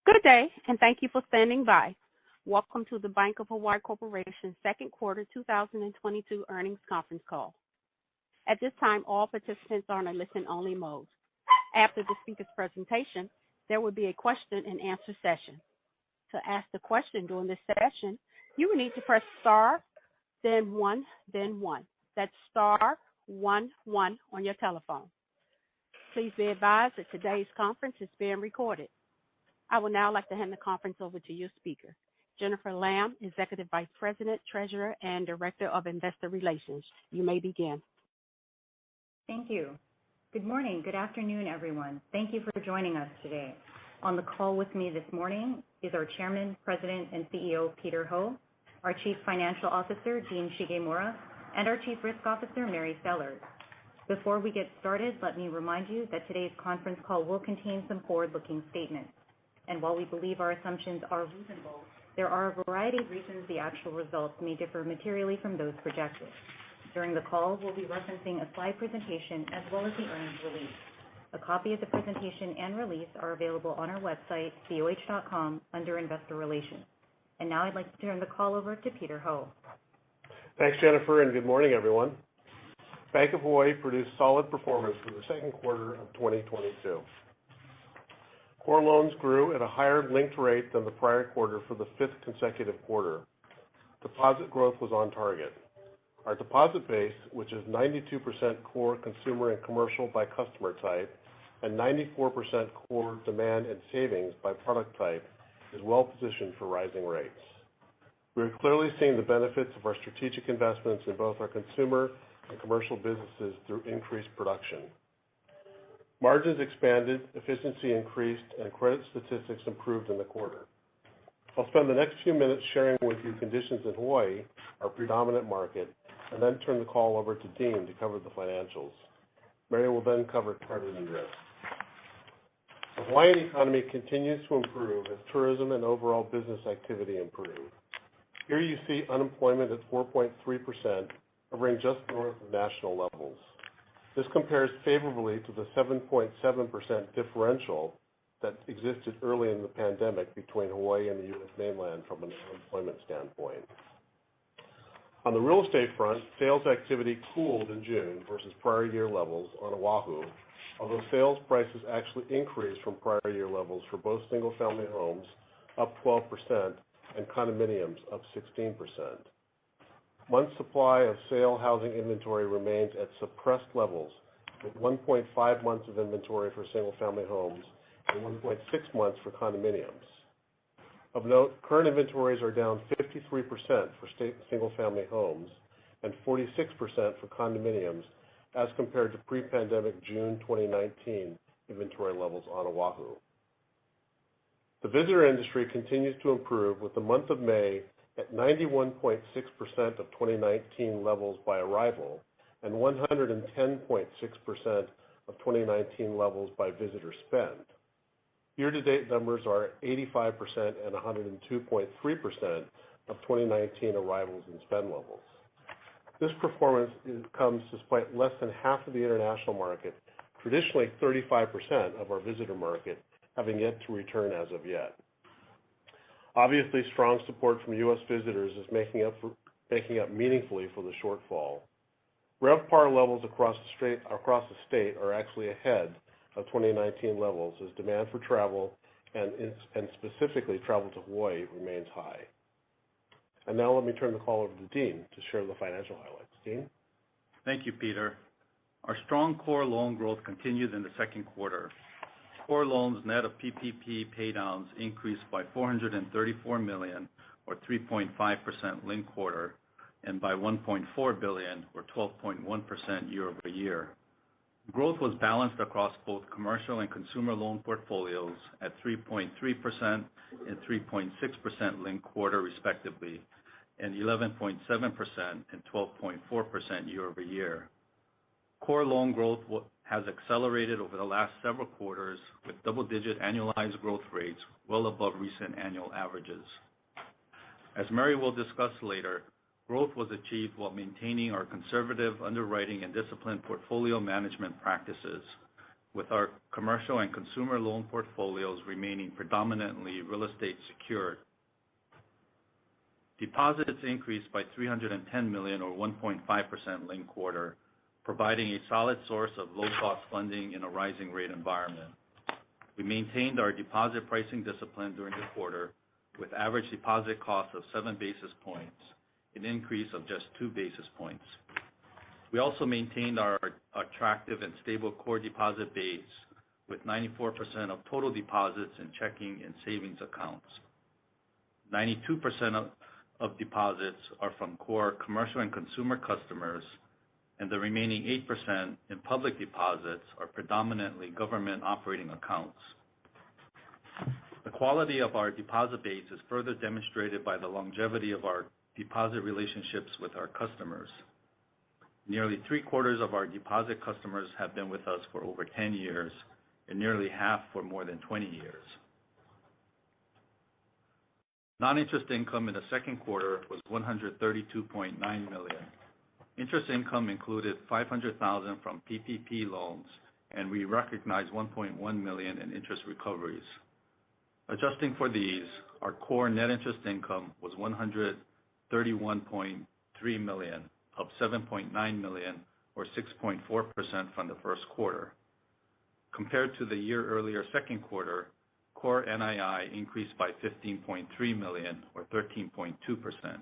Good day, and thank you for standing by. Welcome to the Bank of Hawaii Corporation second quarter 2022 earnings conference call. At this time, all participants are in a listen-only mode. After the speaker's presentation, there will be a question-and-answer session. To ask the question during this session, you will need to press star, then one. That's star 11 on your telephone. Please be advised that today's conference is being recorded. I would now like to hand the conference over to your speaker, Jennifer Lamb, Executive Vice President, Treasurer, and Director of Investor Relations. You may begin. Thank you. Good morning, good afternoon, everyone. Thank you for joining us today. On the call with me this morning is our Chairman, President, and CEO, Peter Ho, our Chief Financial Officer, Dean Shigemura, and our Chief Risk Officer, Mary Sellers. Before we get started, let me remind you that today's conference call will contain some forward-looking statements. And while we believe our assumptions are reasonable, there are a variety of reasons the actual results may differ materially from those projected. During the call, we'll be referencing a slide presentation as well as the earnings release. A copy of the presentation and release are available on our website, BOH.com, under Investor Relations. And now I'd like to turn the call over to Peter Ho. Thanks, Jennifer, and good morning, everyone. Bank of Hawaii produced solid performance for the second quarter of 2022. Core loans grew at a higher linked rate than the prior quarter for the fifth consecutive quarter. Deposit growth was on target. Our deposit base, which is 92% core consumer and commercial by customer type and 94% core demand and savings by product type, is well positioned for rising rates. We are clearly seeing the benefits of our strategic investments in both our consumer and commercial businesses through increased production. Margins expanded, efficiency increased, and credit statistics improved in the quarter. I'll spend the next few minutes sharing with you conditions in Hawaii, our predominant market, and then turn the call over to Dean to cover the financials. Mary will then cover credit and risk. The Hawaiian economy continues to improve as tourism and overall business activity improve. Here you see unemployment at 4.3%, hovering just north of national levels. This compares favorably to the 7.7% differential that existed early in the pandemic between Hawaii and the U.S. mainland from an unemployment standpoint. On the real estate front, sales activity cooled in June versus prior year levels on Oahu, although sales prices actually increased from prior year levels for both single-family homes, up 12%, and condominiums, up 16%. Month supply of sale housing inventory remains at suppressed levels, with 1.5 months of inventory for single-family homes and 1.6 months for condominiums. Of note, current inventories are down 53% for single-family homes and 46% for condominiums as compared to pre-pandemic June 2019 inventory levels on Oahu. The visitor industry continues to improve, with the month of May at 91.6% of 2019 levels by arrival and 110.6% of 2019 levels by visitor spend. Year-to-date numbers are 85% and 102.3% of 2019 arrivals and spend levels. This performance comes despite less than half of the international market, traditionally 35% of our visitor market, having yet to return as of yet. Obviously, strong support from U.S. visitors is making up meaningfully for the shortfall. RevPAR levels across the state are actually ahead of 2019 levels as demand for travel and specifically travel to Hawaii remains high. And now let me turn the call over to Dean to share the financial highlights. Dean? Thank you, Peter. Our strong core loan growth continued in the second quarter. Core loans net of PPP paydowns increased by $434 million, or 3.5% linked quarter, and by $1.4 billion, or 12.1% year over year. Growth was balanced across both commercial and consumer loan portfolios at 3.3% and 3.6% linked quarter respectively, and 11.7% and 12.4% year over year. Core loan growth has accelerated over the last several quarters with double-digit annualized growth rates well above recent annual averages. As Mary will discuss later, growth was achieved while maintaining our conservative underwriting and disciplined portfolio management practices. with our commercial and consumer loan portfolios remaining predominantly real estate secured. Deposits increased by $310 million or 1.5% linked quarter, providing a solid source of low-cost funding in a rising rate environment. We maintained our deposit pricing discipline during the quarter with average deposit costs of 7 basis points, an increase of just 2 basis points. We also maintained our attractive and stable core deposit base with 94% of total deposits in checking and savings accounts. 92% of deposits are from core commercial and consumer customers, and the remaining 8% in public deposits are predominantly government operating accounts. The quality of our deposit base is further demonstrated by the longevity of our deposit relationships with our customers. Nearly 3/4 of our deposit customers have been with us for over 10 years, and nearly half for more than 20 years. Non-interest income in the second quarter was $132.9 million. Interest income included $500,000 from PPP loans, and we recognized $1.1 million in interest recoveries. Adjusting for these, our core net interest income was $131.3 million, up $7.9 million or 6.4% from the first quarter. Compared to the year earlier second quarter, core NII increased by $15.3 million or 13.2%.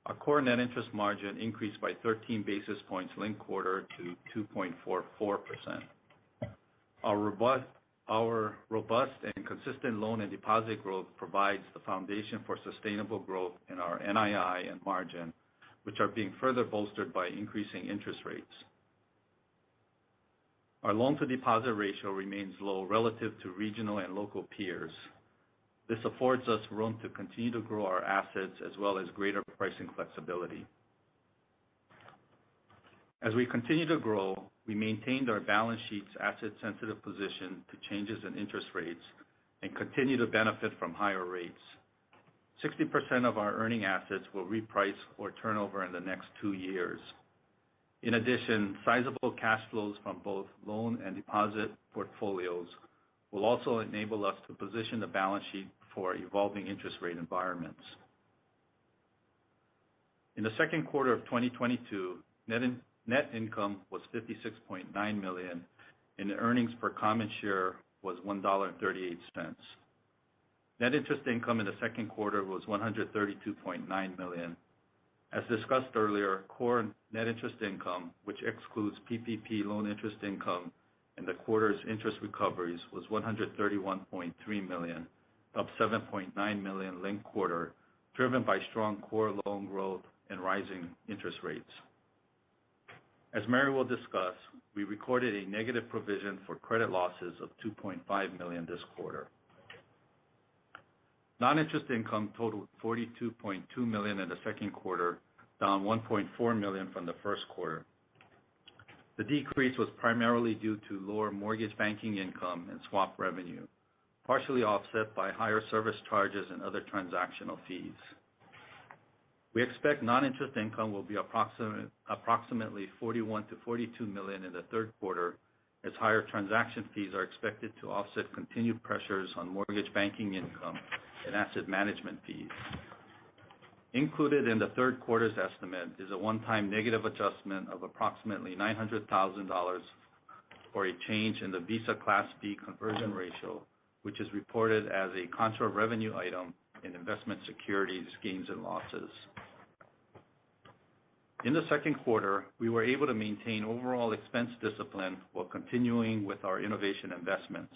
Our core net interest margin increased by 13 basis points linked quarter to 2.44%. Our robust and consistent loan and deposit growth provides the foundation for sustainable growth in our NII and margin, which are being further bolstered by increasing interest rates. Our loan-to-deposit ratio remains low relative to regional and local peers. This affords us room to continue to grow our assets as well as greater pricing flexibility. As we continue to grow, we maintained our balance sheet's asset-sensitive position to changes in interest rates and continue to benefit from higher rates. 60% of our earning assets will reprice or turn over in the next 2 years. In addition, sizable cash flows from both loan and deposit portfolios will also enable us to position the balance sheet for evolving interest rate environments. In the second quarter of 2022, net income was $56.9 million, and the earnings per common share was $1.38. Net interest income in the second quarter was $132.9 million. As discussed earlier, core net interest income, which excludes PPP loan interest income and the quarter's interest recoveries, was $131.3 million, up $7.9 million linked quarter, driven by strong core loan growth and rising interest rates. As Mary will discuss, we recorded a negative provision for credit losses of $2.5 million this quarter. Non-interest income totaled $42.2 million in the second quarter, down $1.4 million from the first quarter. The decrease was primarily due to lower mortgage banking income and swap revenue, partially offset by higher service charges and other transactional fees. We expect non-interest income will be approximately $41 to $42 million in the third quarter, as higher transaction fees are expected to offset continued pressures on mortgage banking income and asset management fees. Included in the third quarter's estimate is a one-time negative adjustment of approximately $900,000 for a change in the Visa Class B conversion ratio, which is reported as a contra revenue item in investment securities gains and losses. In the second quarter, we were able to maintain overall expense discipline while continuing with our innovation investments.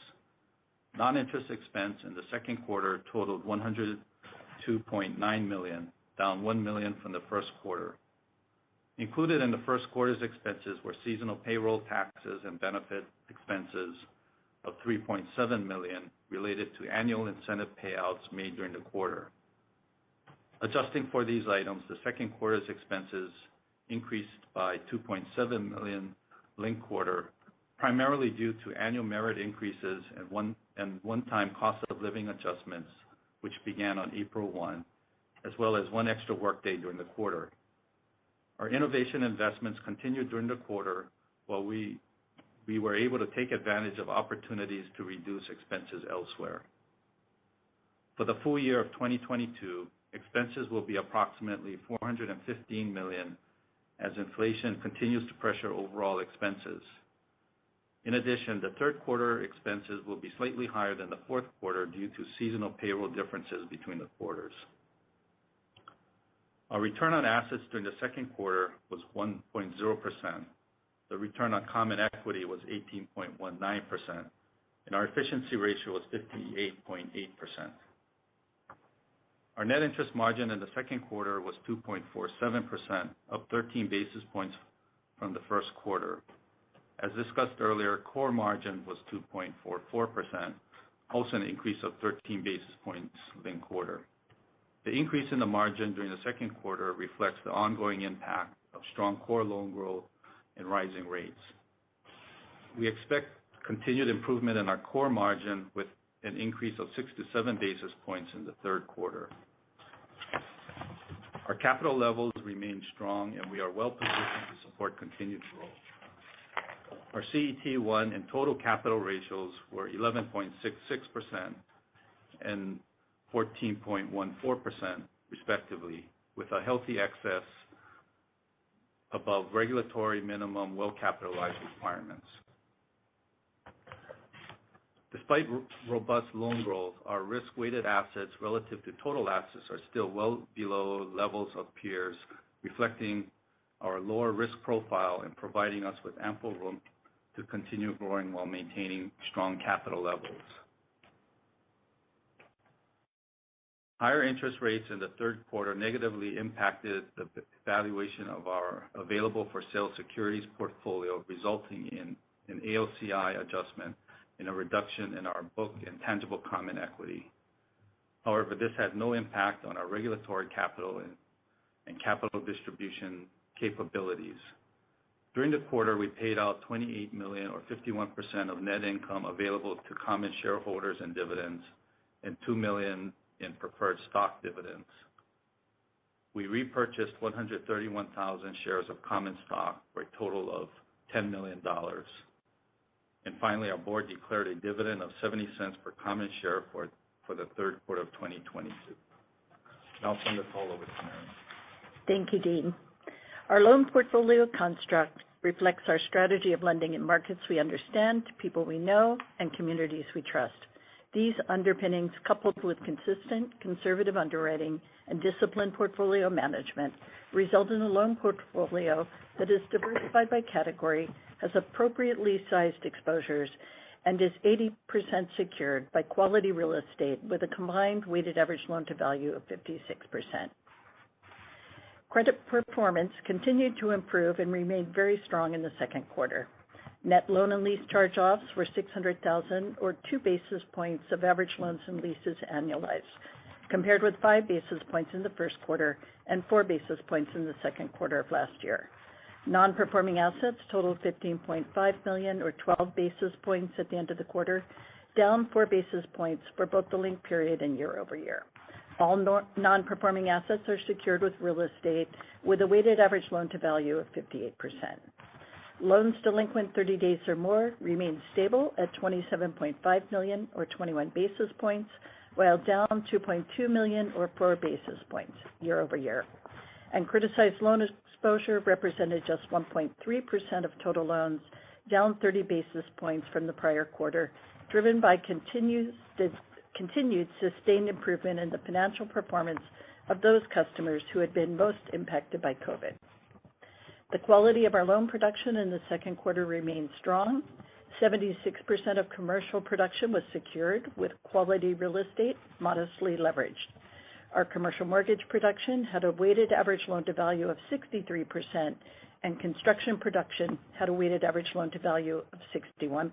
Non-interest expense in the second quarter totaled $102.9 million, down $1 million from the first quarter. Included in the first quarter's expenses were seasonal payroll taxes and benefit expenses of $3.7 million related to annual incentive payouts made during the quarter. Adjusting for these items, the second quarter's expenses increased by $2.7 million linked quarter, primarily due to annual merit increases and one-time cost of living adjustments, which began on April 1, as well as one extra workday during the quarter. Our innovation investments continued during the quarter, while we we were able to take advantage of opportunities to reduce expenses elsewhere. For the full year of 2022, expenses will be approximately $415 million as inflation continues to pressure overall expenses. In addition, the third quarter expenses will be slightly higher than the fourth quarter due to seasonal payroll differences between the quarters. Our return on assets during the second quarter was 1.0%. The return on common equity was 18.19%, and our efficiency ratio was 58.8%. Our net interest margin in the second quarter was 2.47%, up 13 basis points from the first quarter. As discussed earlier, core margin was 2.44%, also an increase of 13 basis points linked quarter. The increase in the margin during the second quarter reflects the ongoing impact of strong core loan growth and rising rates. We expect continued improvement in our core margin with an increase of 6 to 7 basis points in the third quarter. Our capital levels remain strong, and we are well positioned to support continued growth. Our CET1 and total capital ratios were 11.66% and 14.14%, respectively, with a healthy excess above regulatory minimum well-capitalized requirements. Despite robust loan growth, our risk-weighted assets relative to total assets are still well below levels of peers, reflecting our lower risk profile and providing us with ample room to continue growing while maintaining strong capital levels. Higher interest rates in the third quarter negatively impacted the valuation of our available-for-sale securities portfolio, resulting in an AOCI adjustment and a reduction in our book and tangible common equity. However, this had no impact on our regulatory capital and capital distribution capabilities. During the quarter, we paid out $28 million or 51% of net income available to common shareholders and dividends, and $2 million in preferred stock dividends. We repurchased 131,000 shares of common stock for a total of $10 million. And finally, our board declared a dividend of 70 cents per common share for the third quarter of 2022. Now I'll send the call over to Mary. Thank you, Dean. Our loan portfolio construct reflects our strategy of lending in markets we understand, people we know, and communities we trust. These underpinnings, coupled with consistent conservative underwriting and disciplined portfolio management, result in a loan portfolio that is diversified by category, has appropriately sized exposures, and is 80% secured by quality real estate with a combined weighted average loan-to-value of 56%. Credit performance continued to improve and remained very strong in the second quarter. Net loan and lease charge-offs were $600,000 or 2 basis points of average loans and leases annualized, compared with 5 basis points in the first quarter and 4 basis points in the second quarter of last year. Non-performing assets totaled $15.5 million or 12 basis points at the end of the quarter, down 4 basis points for both the linked period and year over year. All non-performing assets are secured with real estate with a weighted average loan-to-value of 58%. Loans delinquent 30 days or more remained stable at $27.5 million or 21 basis points, while down $2.2 million or 4 basis points year over year. And criticized loan exposure represented just 1.3% of total loans, down 30 basis points from the prior quarter, driven by continued sustained improvement in the financial performance of those customers who had been most impacted by COVID. The quality of our loan production in the second quarter remained strong. 76% of commercial production was secured with quality real estate, modestly leveraged. Our commercial mortgage production had a weighted average loan-to-value of 63%, and construction production had a weighted average loan-to-value of 61%.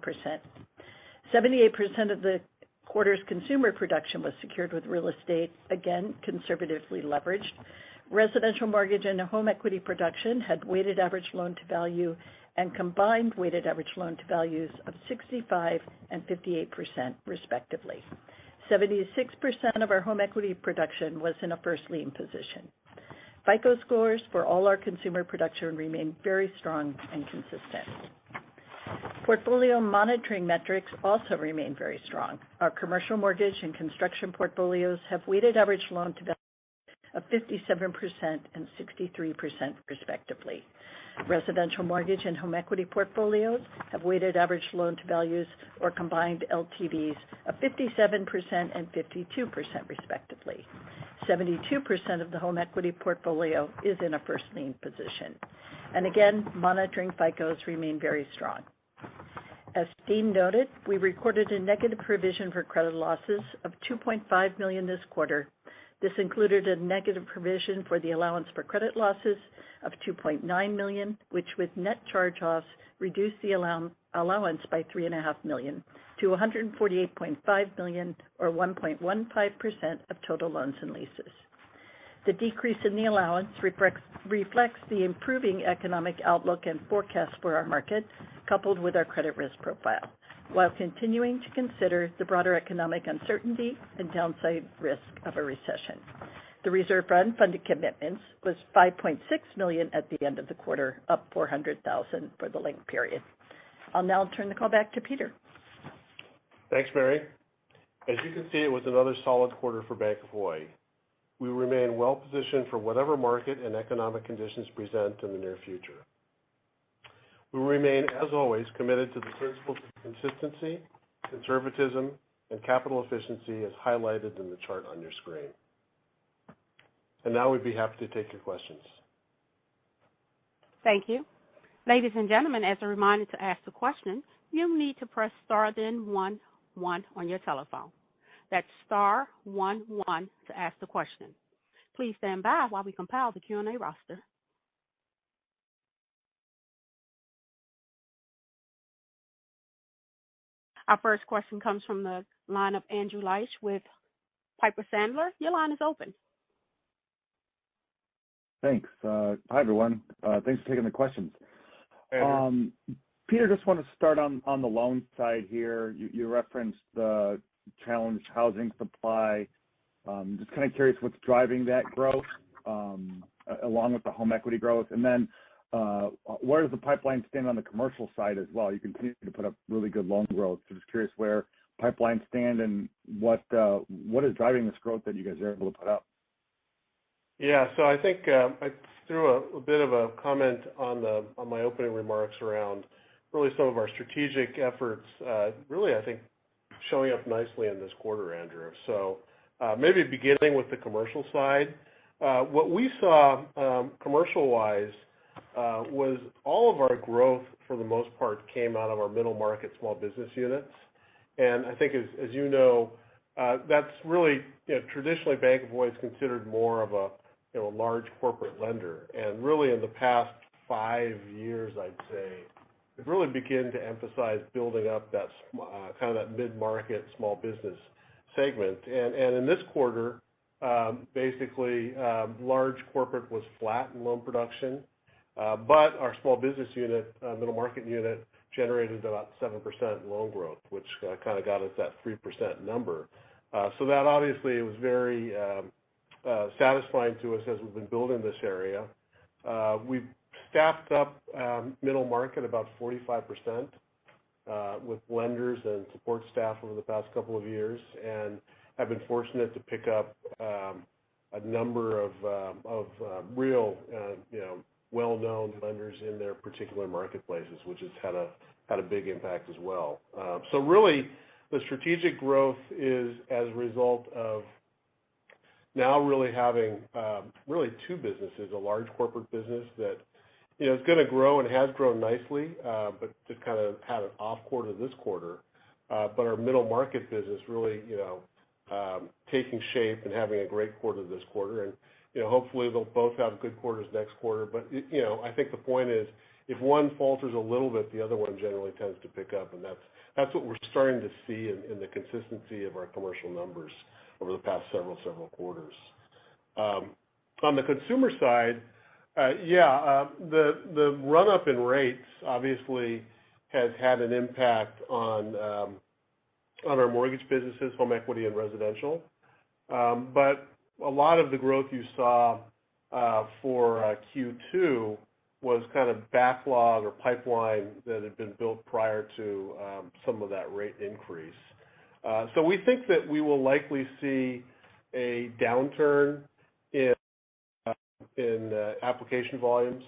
78% of the quarter's consumer production was secured with real estate, again, conservatively leveraged. Residential mortgage and home equity production had weighted average loan-to-value and combined weighted average loan-to-values of 65% and 58%, respectively. 76% of our home equity production was in a first lien position. FICO scores for all our consumer production remained very strong and consistent. Portfolio monitoring metrics also remain very strong. Our commercial mortgage and construction portfolios have weighted average loan to value of 57% and 63% respectively. Residential mortgage and home equity portfolios have weighted average loan to values or combined LTVs of 57% and 52% respectively. 72% of the home equity portfolio is in a first lien position. And again, monitoring FICOs remain very strong. As Dean noted, we recorded a negative provision for credit losses of $2.5 million this quarter. This included a negative provision for the allowance for credit losses of $2.9 million, which with net charge-offs reduced the allowance by $3.5 million to $148.5 million or 1.15% of total loans and leases. The decrease in the allowance reflects the improving economic outlook and forecast for our market, coupled with our credit risk profile, while continuing to consider the broader economic uncertainty and downside risk of a recession. The reserve for unfunded commitments was $5.6 million at the end of the quarter, up $400,000 for the linked period. I'll now turn the call back to Peter. Thanks, Mary. As you can see, it was another solid quarter for Bank of Hawaii. We remain well positioned for whatever market and economic conditions present in the near future. We remain, as always, committed to the principles of consistency, conservatism, and capital efficiency as highlighted in the chart on your screen. And now we'd be happy to take your questions. Thank you. Ladies and gentlemen, as a reminder to ask the question, you need to press star then 1 on your telephone. That's star 1 to ask the question. Please stand by while we compile the Q&A roster. Our first question comes from the line of Andrew Liesch with Piper Sandler. Your line is open. Thanks. Hi, everyone. Thanks for taking the questions. Peter, just want to start on the loan side here. You referenced the challenged housing supply. Just kind of curious what's driving that growth, along with the home equity growth. And then where does the pipeline stand on the commercial side as well? You continue to put up really good loan growth. So just curious where pipelines stand and what is driving this growth that you guys are able to put up. Yeah, so I think I threw a bit of a comment on my opening remarks around really some of our strategic efforts, really I think showing up nicely in this quarter, Andrew. So maybe beginning with the commercial side, what we saw commercial-wise was all of our growth for the most part came out of our middle market small business units. And I think as you know, that's really, traditionally Bank of Hawaii is considered more of a large corporate lender. And really in the past 5 years, I'd say, we've really begun to emphasize building up that kind of that mid-market small business segment. And in this quarter, basically large corporate was flat in loan production, but our small business unit, middle market unit, generated about 7% loan growth, which kind of got us that 3% number. So that obviously was very satisfying to us as we've been building this area. We've staffed up middle market about 45% with lenders and support staff over the past couple of years, and have been fortunate to pick up a number of real, well-known lenders in their particular marketplaces, which has had a big impact as well. So really, the strategic growth is as a result of now really having really two businesses, a large corporate business that is going to grow and has grown nicely, but just kind of had an off quarter this quarter. But our middle market business really, taking shape and having a great quarter this quarter. And, hopefully they'll both have good quarters next quarter. But, I think the point is if one falters a little bit, the other one generally tends to pick up. And that's what we're starting to see in the consistency of our commercial numbers over the past several quarters. On the consumer side, the run-up in rates obviously has had an impact on our mortgage businesses, home equity and residential. But a lot of the growth you saw for Q2 was kind of backlog or pipeline that had been built prior to some of that rate increase. So we think that we will likely see a downturn in application volumes,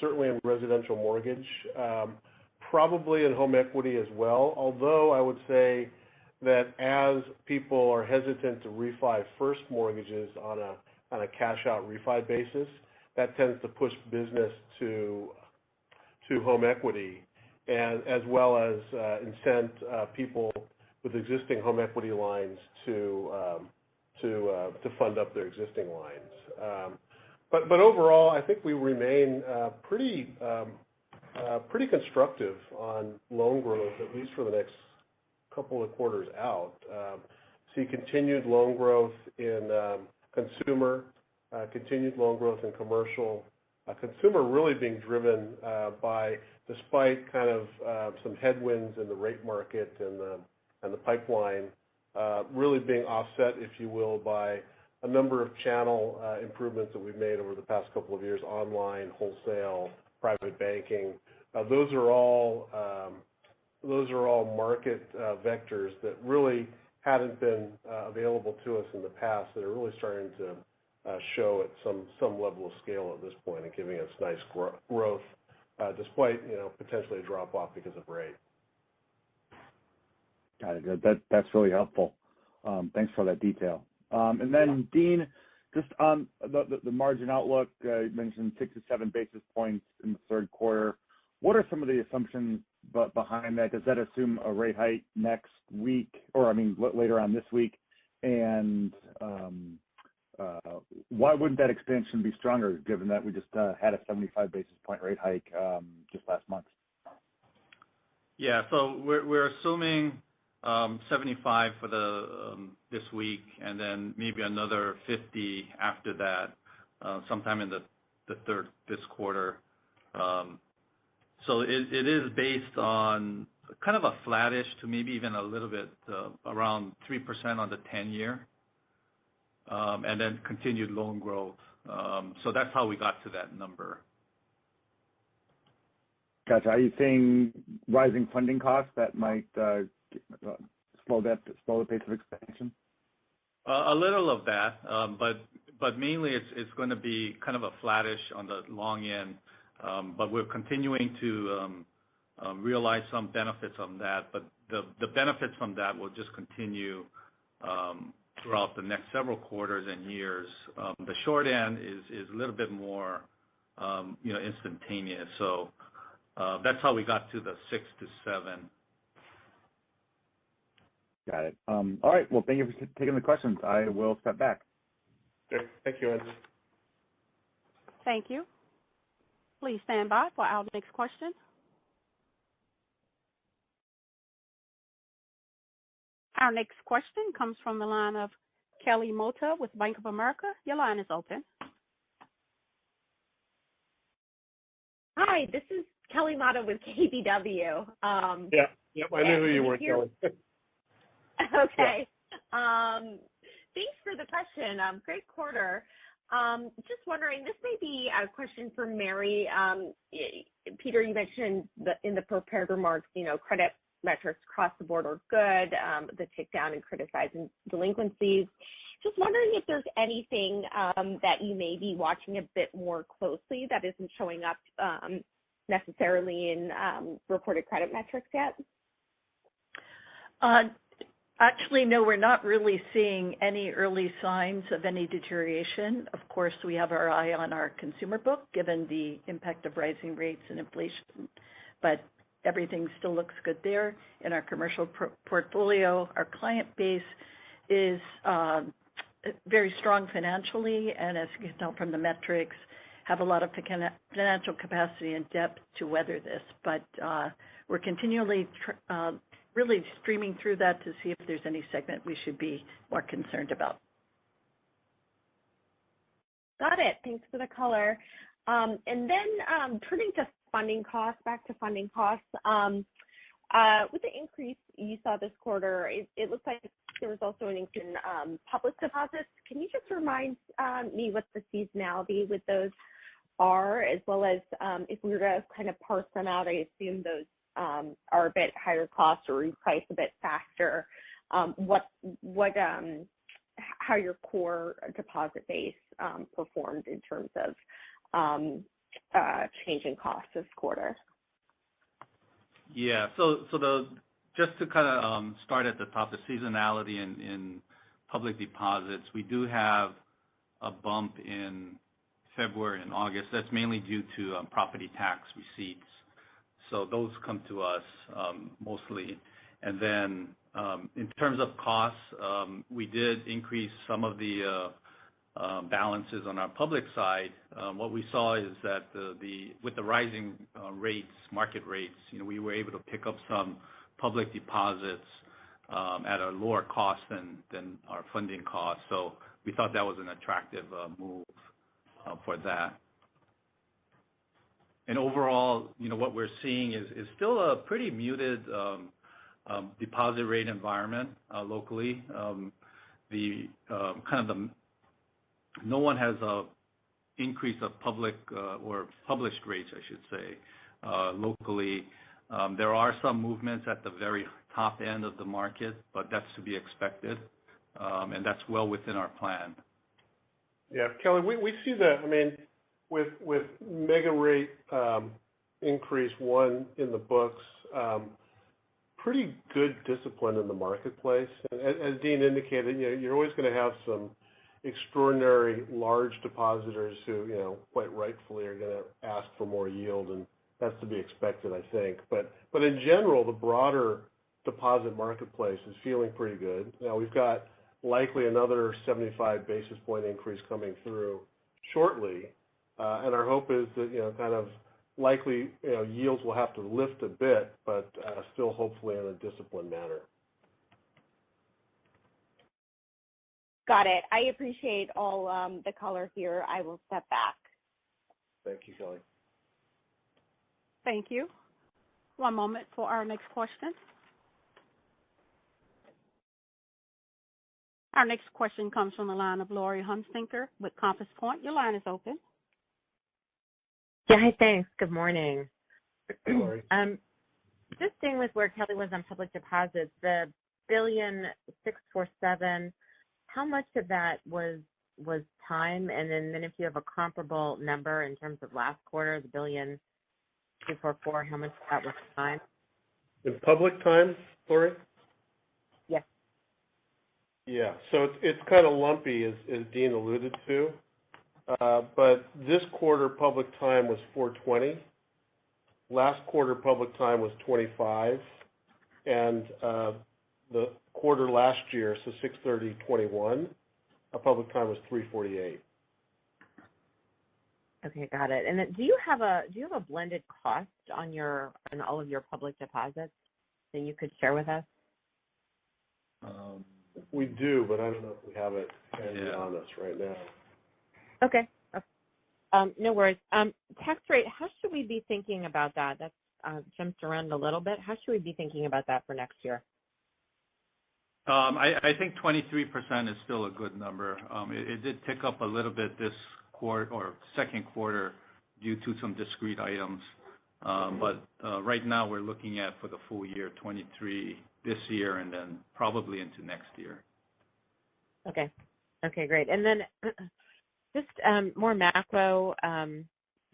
certainly in residential mortgage, probably in home equity as well, although I would say that as people are hesitant to refi first mortgages on a cash-out refi basis, that tends to push business to home equity, and as well as incent people with existing home equity lines to fund up their existing lines. But overall, I think we remain pretty constructive on loan growth, at least for the next couple of quarters out. See continued loan growth in consumer, continued loan growth in commercial. Consumer really being driven by, despite kind of some headwinds in the rate market and the pipeline, really being offset, if you will, by a number of channel improvements that we've made over the past couple of years: online, wholesale, private banking. Those are all market vectors that really hadn't been available to us in the past, that are really starting to show at some level of scale at this point and giving us nice growth, despite potentially a drop off because of rate. Got it. That's really helpful. Thanks for that detail. And then Dean, just on the margin outlook, you mentioned 6 to 7 basis points in the third quarter. What are some of the assumptions behind that? Does that assume a rate hike next week, or later on this week? And why wouldn't that expansion be stronger, given that we just had a 75 basis point rate hike just last month? Yeah, so we're assuming 75 for this week, and then maybe another 50 after that, sometime in this quarter. So it is based on kind of a flattish to maybe even a little bit around 3% on the 10-year, and then continued loan growth. So that's how we got to that number. Gotcha. Are you seeing rising funding costs that might slow the pace of expansion? A little of that, but mainly it's going to be kind of a flattish on the long end. But we're continuing to realize some benefits on that. But the benefits from that will just continue throughout the next several quarters and years. The short end is a little bit more instantaneous. So that's how we got to the 6 to 7. Got it. All right. Well, thank you for taking the questions. I will step back. Okay. Thank you, Andrew. Thank you. Please stand by for our next question. Our next question comes from the line of Kelly Motta with Bank of America. Your line is open. Hi, this is Kelly Motta with KBW. Yep, I knew who you were, Kelly. Okay. Yeah. Thanks for the question. Great quarter. Just wondering, this may be a question for Mary. Peter, you mentioned in the prepared remarks, credit metrics across the board are good, the tick down in criticized delinquencies. Just wondering if there's anything that you may be watching a bit more closely that isn't showing up necessarily in reported credit metrics yet? Actually, no, we're not really seeing any early signs of any deterioration. Of course, we have our eye on our consumer book, given the impact of rising rates and inflation, but everything still looks good there. In our commercial portfolio, our client base is very strong financially, and as you can tell from the metrics, have a lot of financial capacity and depth to weather this. But we're continually really streaming through that to see if there's any segment we should be more concerned about. Got it. Thanks for the color. And then turning to funding costs, back to funding costs. With the increase you saw this quarter, it looks like there was also an increase in public deposits. Can you just remind me what the seasonality with those are, as well as if we were to kind of parse them out, I assume those are a bit higher cost or reprice a bit faster. How your core deposit base performed in terms of change in costs this quarter. Yeah. Just to kind of start at the top, the seasonality in public deposits, we do have a bump in February and August. That's mainly due to property tax receipts. So those come to us mostly. And then in terms of costs, we did increase some of the balances on our public side. What we saw is that with the rising rates, market rates, we were able to pick up some public deposits at a lower cost than our funding costs. So we thought that was an attractive move for that. And overall, what we're seeing is still a pretty muted deposit rate environment locally. No one has a increase of public or published rates, I should say, locally. There are some movements at the very top end of the market, but that's to be expected, and that's well within our plan. Yeah, Kelly, we see that. I mean, with mega rate increase one in the books, pretty good discipline in the marketplace. And as Dean indicated, you're always going to have some extraordinary large depositors who, quite rightfully are going to ask for more yield, and that's to be expected, I think. But in general, the broader deposit marketplace is feeling pretty good. Now we've got likely another 75 basis point increase coming through shortly, and our hope is that kind of likely yields will have to lift a bit, but still hopefully in a disciplined manner. Got it. I appreciate all the color here. I will step back. Thank you, Kelly. Thank you. One moment for our next question. Our next question comes from the line of Laurie Hunsicker with Compass Point. Your line is open. Yeah, hi, thanks. Good morning. Laurie. Just staying with where Kelly was on public deposits, the $1,647,000, how much of that was time? And then if you have a comparable number in terms of last quarter, the $1,244,000, how much of that was time? In public time, Laurie? Yes. Yeah, so it's kind of lumpy, as Dean alluded to. But this quarter, public time was $420. Last quarter, public time was $25, and the quarter last year, so 6/30/21, public time was $348. Okay, got it. And then do you have a blended cost on all of your public deposits that you could share with us? We do, but I don't know if we have it handy on us right now. Okay. No worries. Tax rate, how should we be thinking about that? That's jumped around a little bit. How should we be thinking about that for next year? I think 23% is still a good number. It did tick up a little bit this quarter or second quarter due to some discrete items. But right now we're looking at for the full year 23 this year and then probably into next year. Okay, great. And then just more macro,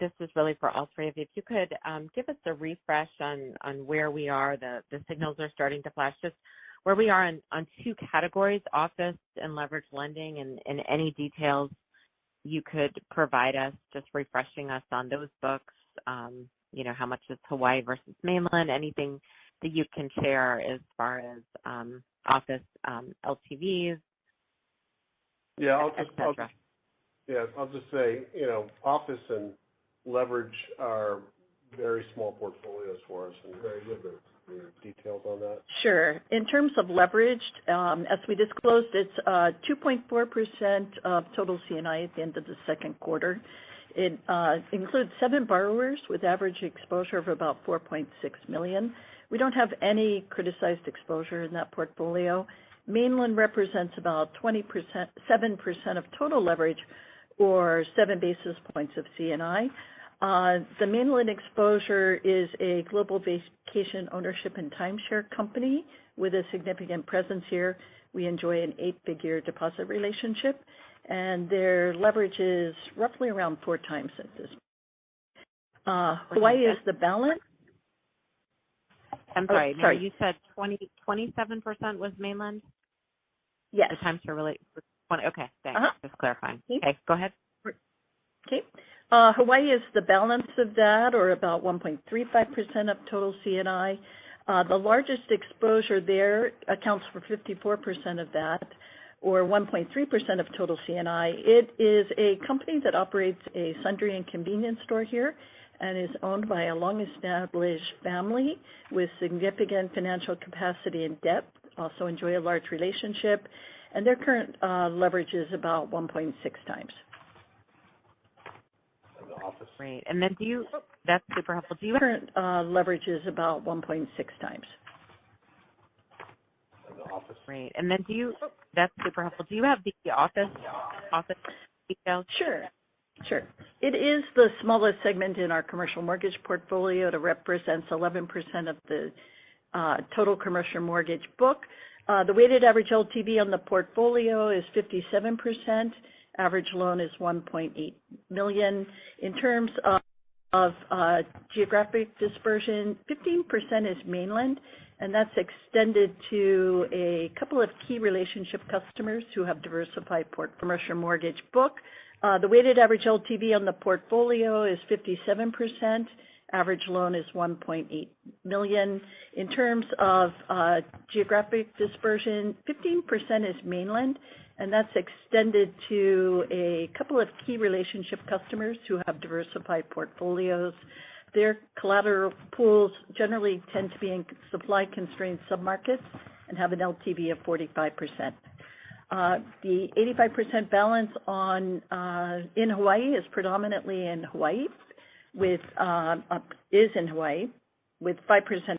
this is really for all three of you. If you could give us a refresh on where we are, the signals are starting to flash, just where we are on two categories, office and leverage lending, and any details you could provide us, just refreshing us on those books, how much is Hawaii versus mainland, anything that you can share as far as office LTVs, Yeah, et cetera. I'll just say, office and leverage are very small portfolios for us, and very good details on that. Sure. In terms of leverage, as we disclosed, it's 2.4% of total C&I at the end of the second quarter. It includes 7 borrowers with average exposure of about $4.6 million. We don't have any criticized exposure in that portfolio. Mainland represents about 7% of total leverage, or 7 basis points of C&I. The mainland exposure is a global vacation ownership and timeshare company with a significant presence here. We enjoy an 8-figure deposit relationship, and their leverage is roughly around 4 times at this. Hawaii is the balance. I'm sorry, Mary, you said 27% was mainland? Yes. The timeshare relate 20. Okay, thanks. Uh-huh. Just clarifying. Okay, go ahead. Okay. Hawaii is the balance of that, or about 1.35% of total C&I. The largest exposure there accounts for 54% of that, or 1.3% of total C&I. It is a company that operates a sundry and convenience store here and is owned by a long-established family with significant financial capacity and depth, also enjoy a large relationship, and their current leverage is about 1.6 times. Office. Great. And then that's super helpful. Do you current leverage is about 1.6 times. Office. Great. And then that's super helpful. Do you have the office details? Sure. It is the smallest segment in our commercial mortgage portfolio. It represents 11% of the total commercial mortgage book. The weighted average LTV on the portfolio is 57%. Average loan is $1.8 million. In terms of geographic dispersion, 15% is mainland, and that's extended to a couple of key relationship customers who have diversified commercial mortgage book. The weighted average LTV on the portfolio is 57%. Average loan is $1.8 million. In terms of geographic dispersion, 15% is mainland, and that's extended to a couple of key relationship customers who have diversified portfolios. Their collateral pools generally tend to be in supply-constrained submarkets and have an LTV of 45%. The 85% balance in Hawaii is predominantly in Hawaii, with 5%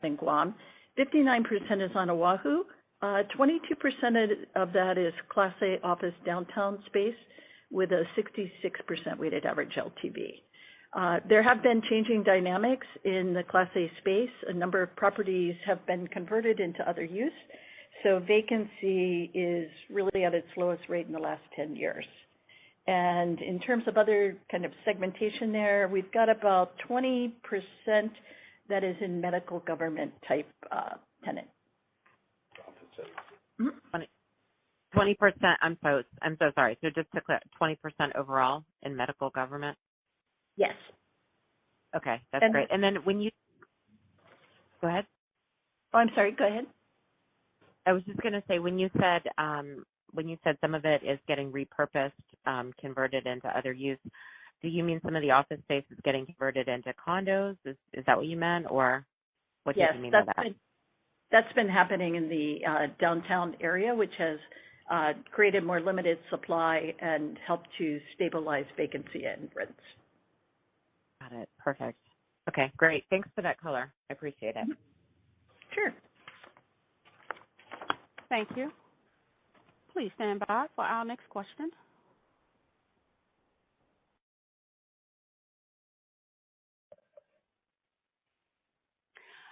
in Guam. 59% is on Oahu. 22% of that is Class A office downtown space with a 66% weighted average LTV. There have been changing dynamics in the Class A space. A number of properties have been converted into other use, so vacancy is really at its lowest rate in the last 10 years. And in terms of other kind of segmentation there, we've got about 20% that is in medical government type tenant. 20%. I'm so sorry. So just to clear, 20% overall in medical government? Yes. Okay, that's great. And then go ahead. Oh, I'm sorry. Go ahead. I was just going to say, when you said some of it is getting repurposed, converted into other use, do you mean some of the office space is getting converted into condos? Is that what you meant, or what did you mean by that? That's been happening in the downtown area, which has created more limited supply and helped to stabilize vacancy and rents. Got it. Perfect. Okay, great. Thanks for that color. I appreciate it. Sure. Thank you. Please stand by for our next question.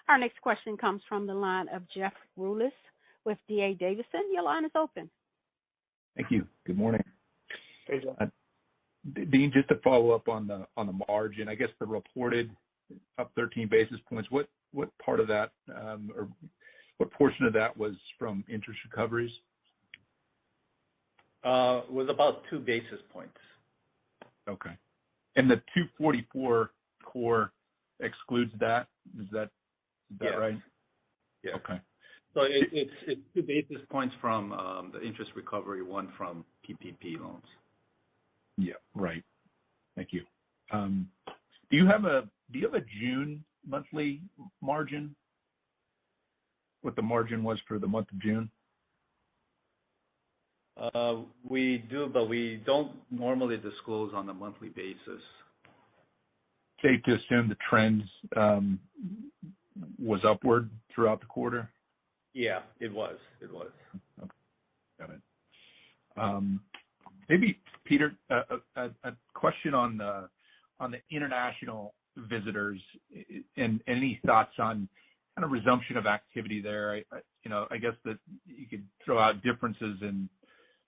Our next question comes from the line of Jeff Rulis with D.A. Davidson. Your line is open. Thank you. Good morning. Hey, Jeff. Dean, just to follow up on the margin, I guess the reported up 13 basis points. What part of that, or what portion of that was from interest recoveries? Was about 2 basis points. Okay. And the 244 core excludes that? Is that right? Yeah. Okay. So it's 2 basis points from the interest recovery, 1 from PPP loans. Yeah. Right. Thank you. Do you have a June monthly margin? What the margin was for the month of June? We do, but we don't normally disclose on a monthly basis. Safe to assume the trends was upward throughout the quarter? Yeah, it was. Okay. Got it. Maybe Peter, a question on the international visitors and any thoughts on kind of resumption of activity there. I guess that you could throw out differences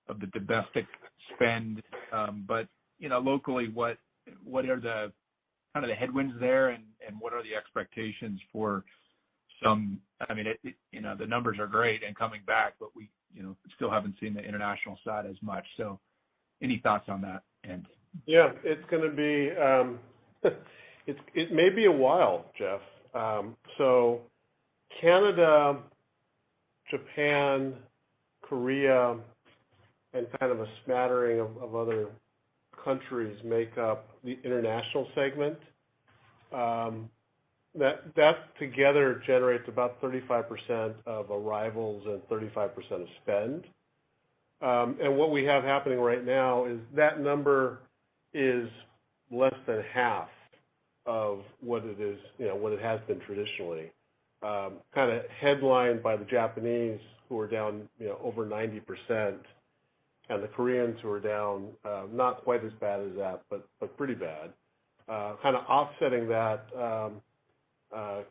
of the domestic spend, but locally, what are the kind of the headwinds there, and what are the expectations for some? I mean, the numbers are great and coming back, but we still haven't seen the international side as much. So, any thoughts on that end? Yeah, it's going to be. It may be a while, Jeff. So, Canada, Japan, Korea, and kind of a smattering of other countries make up the international segment. That together generates about 35% of arrivals and 35% of spend. And what we have happening right now is that number is less than half of what it is, what it has been traditionally. Kind of headlined by the Japanese, who are down, over 90%, and the Koreans, who are down not quite as bad as that, but pretty bad. Kind of offsetting that,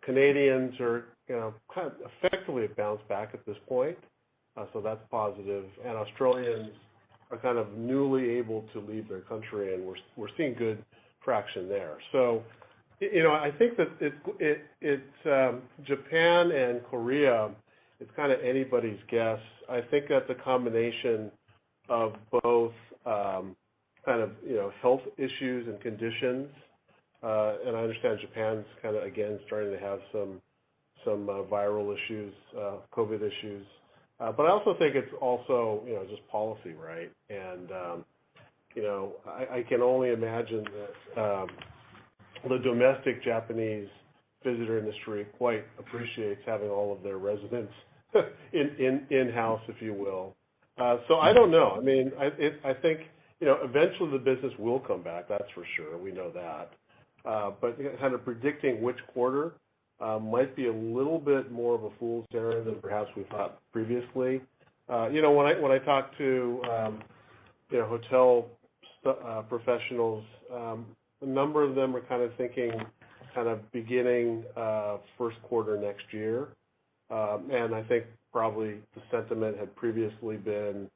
Canadians are, kind of effectively a bounce back at this point, so that's positive. And Australians are kind of newly able to leave their country, and we're seeing good traction there. So, I think that it's Japan and Korea. It's kind of anybody's guess. I think that the combination of both kind of health issues and conditions, and I understand Japan's kind of again starting to have some viral issues, COVID issues, but I also think it's also just policy, right? And I can only imagine that the domestic Japanese visitor industry quite appreciates having all of their residents in-house, if you will. So I don't know. I mean, I think eventually the business will come back. That's for sure. We know that. But kind of predicting which quarter might be a little bit more of a fool's errand than perhaps we thought previously. When I talk to hotel professionals, a number of them are kind of thinking kind of beginning first quarter next year. And I think probably the sentiment had previously been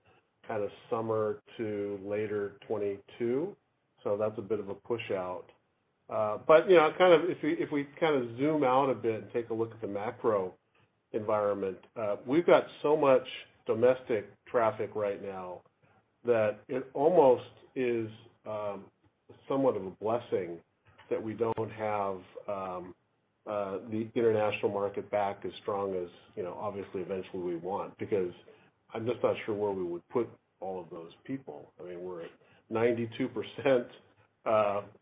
kind of summer to later 22. So that's a bit of a push out. But, kind of if we kind of zoom out a bit and take a look at the macro environment, we've got so much domestic traffic right now that it almost is somewhat of a blessing that we don't have the international market back as strong as, obviously eventually we want, because I'm just not sure where we would put all of those people. I mean, we're at 92%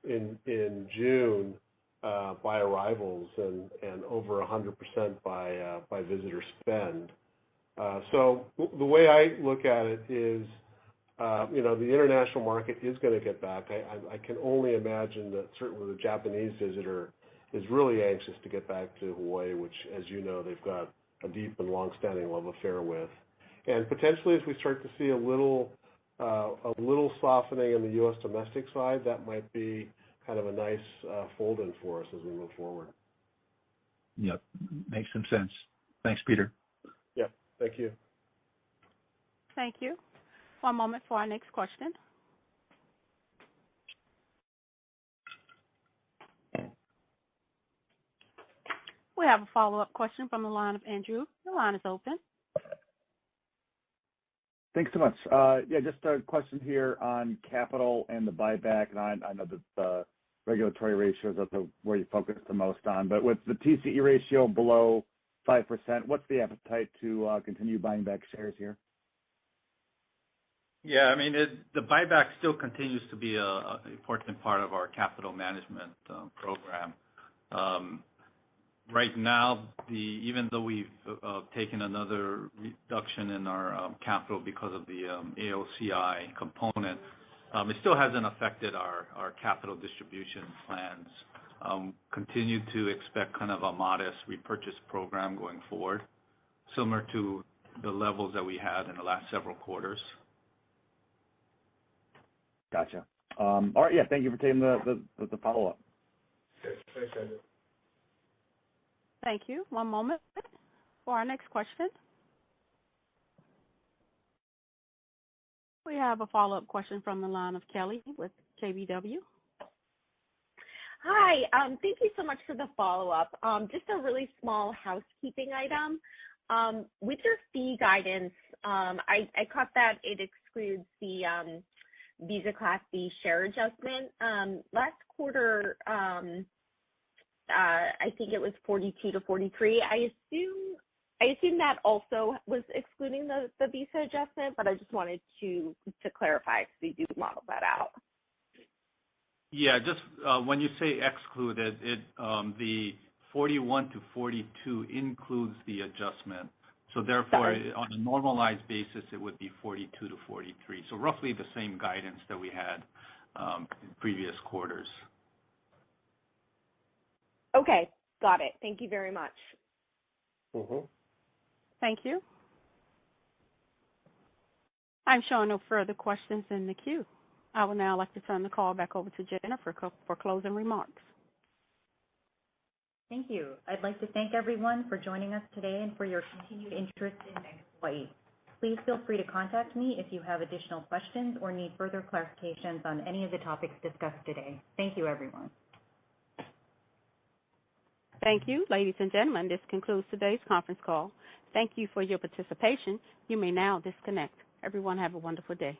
in June by arrivals and over 100% by visitor spend. So the way I look at it is, the international market is going to get back. I can only imagine that certainly the Japanese visitor is really anxious to get back to Hawaii, which, as you know, they've got a deep and long-standing love affair with. And potentially, as we start to see a little softening in the U.S. domestic side, that might be kind of a nice fold-in for us as we move forward. Yep, makes some sense. Thanks, Peter. Yep, thank you. Thank you. One moment for our next question. We have a follow-up question from the line of Andrew. Your line is open. Thanks so much. Just a question here on capital and the buyback. And I know that the regulatory ratios are where you focus the most on. But with the TCE ratio below 5%, what's the appetite to continue buying back shares here? Yeah, I mean, the buyback still continues to be an important part of our capital management program. Right now, even though we've taken another reduction in our capital because of the AOCI component, it still hasn't affected our capital distribution plans. Continue to expect kind of a modest repurchase program going forward, similar to the levels that we had in the last several quarters. Gotcha. All right. Yeah. Thank you for taking the follow-up. Okay. Thanks, Andrew. Thank you. One moment for our next question. We have a follow-up question from the line of Kelly with KBW. Hi. Thank you so much for the follow-up. Just a really small housekeeping item. With your fee guidance, I caught that it excludes the Visa Class B share adjustment. Last quarter, I think it was 42 to 43. I assume that also was excluding the Visa adjustment, but I just wanted to clarify because we do model that out. Yeah, just when you say excluded, the 41 to 42 includes the adjustment. So therefore, on a normalized basis, it would be 42 to 43. So roughly the same guidance that we had in previous quarters. Okay, got it. Thank you very much. Mm-hmm. Thank you. I'm showing no further questions in the queue. I would now like to turn the call back over to Jennifer for closing remarks. Thank you. I'd like to thank everyone for joining us today and for your continued interest in Bank of Hawaii. Please feel free to contact me if you have additional questions or need further clarifications on any of the topics discussed today. Thank you, everyone. Thank you, ladies and gentlemen. This concludes today's conference call. Thank you for your participation. You may now disconnect. Everyone have a wonderful day.